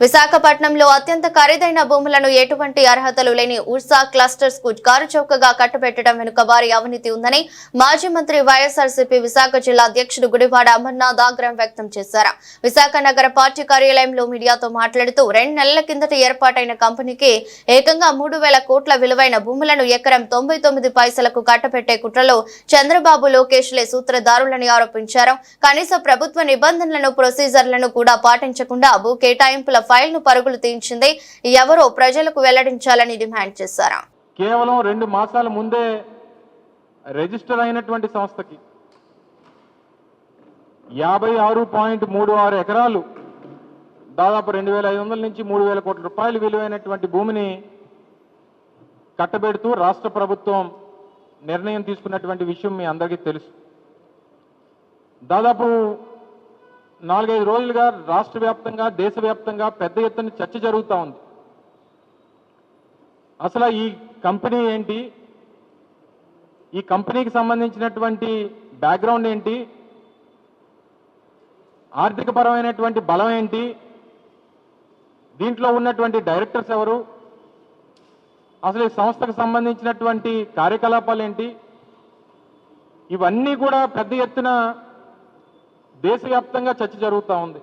విశాఖపట్నంలో అత్యంత ఖరీదైన భూములను ఎటువంటి అర్హతలు లేని ఉర్సా క్లస్టర్స్ కు కారుచౌకగా కట్టబెట్టడం వెనుక భారీ అవినీతి ఉందని మాజీ మంత్రి వైఎస్ఆర్సీపీ విశాఖ జిల్లా అధ్యక్షుడు గుడివాడ అమర్నాథ్ ఆగ్రహం వ్యక్తం చేశారు. విశాఖ నగర పార్టీ కార్యాలయంలో మీడియాతో మాట్లాడుతూ 2 నెలల కిందట ఏర్పాటైన కంపెనీకి ఏకంగా 3,000 కోట్ల విలువైన భూములను ఎకరం 99 పైసలకు కట్టబెట్టే కుట్రలో చంద్రబాబు లోకేష్లే సూత్రధారులని ఆరోపించారు. కనీస ప్రభుత్వ నిబంధనలను ప్రొసీజర్లను కూడా పాటించకుండా భూ కేటాయింపుల ఫైల్ ను పరుగులు తీయించింది ఎవరో ప్రజలకు వెల్లడించాలని డిమాండ్ చేశారు. కేవలం 2 మాసాల ముందే రిజిస్టర్ అయినటువంటి సంస్థకి 56.36 ఎకరాలు దాదాపు 2,500 నుంచి 3,000 కోట్ల రూపాయలు విలువైనటువంటి భూమిని కట్టబెడుతూ రాష్ట్ర ప్రభుత్వం నిర్ణయం తీసుకున్నటువంటి విషయం మీ అందరికీ తెలుసు. దాదాపు 4-5 రోజులుగా రాష్ట్ర వ్యాప్తంగా దేశవ్యాప్తంగా పెద్ద ఎత్తున చర్చ జరుగుతూ ఉంది. అసలు ఈ కంపెనీ ఏంటి, ఈ కంపెనీకి సంబంధించినటువంటి బ్యాక్గ్రౌండ్ ఏంటి, ఆర్థిక పరమైనటువంటి బలం ఏంటి, దీంట్లో ఉన్నటువంటి డైరెక్టర్స్ ఎవరు, అసలు ఈ సంస్థకు సంబంధించినటువంటి కార్యకలాపాలు ఏంటి, ఇవన్నీ కూడా పెద్ద ఎత్తున దేశవ్యాప్తంగా చర్చ జరుగుతూ ఉంది.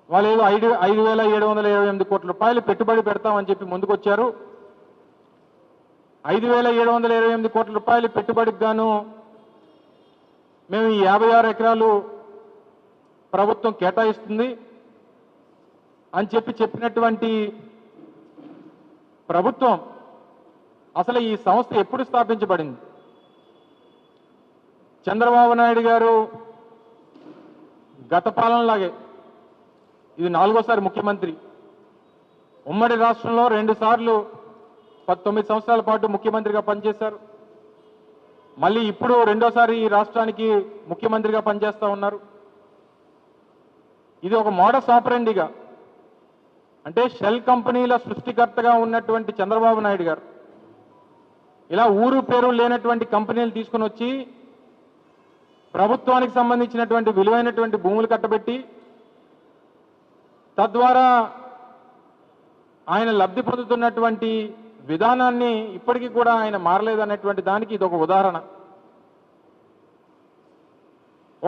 వాళ్ళు ఏదో 5,728 కోట్ల రూపాయలు పెట్టుబడి పెడతామని చెప్పి ముందుకొచ్చారు. 5,728 కోట్ల రూపాయలు పెట్టుబడికి గాను మేము ఈ 56 ఎకరాలు ప్రభుత్వం కేటాయిస్తుంది అని చెప్పినటువంటి ప్రభుత్వం అసలు ఈ సంస్థ ఎప్పుడు స్థాపించబడింది? చంద్రబాబు నాయుడు గారు గత పాలనలాగే ఇది 4వ ముఖ్యమంత్రి. ఉమ్మడి రాష్ట్రంలో 2 సార్లు 19 సంవత్సరాల పాటు ముఖ్యమంత్రిగా పనిచేశారు. మళ్ళీ ఇప్పుడు 2వసారి ఈ రాష్ట్రానికి ముఖ్యమంత్రిగా పనిచేస్తూ ఉన్నారు. ఇది ఒక మోడస్ ఆపరెండిగా, అంటే షెల్ కంపెనీల సృష్టికర్తగా ఉన్నటువంటి చంద్రబాబు నాయుడు గారు ఇలా ఊరు పేరు లేనటువంటి కంపెనీలు తీసుకుని వచ్చి ప్రభుత్వానికి సంబంధించినటువంటి విలువైనటువంటి భూములు కట్టబెట్టి తద్వారా ఆయన లబ్ధి పొందుతున్నటువంటి విధానాన్ని ఇప్పటికీ కూడా ఆయన మారలేదనేటువంటి దానికి ఇది ఒక ఉదాహరణ.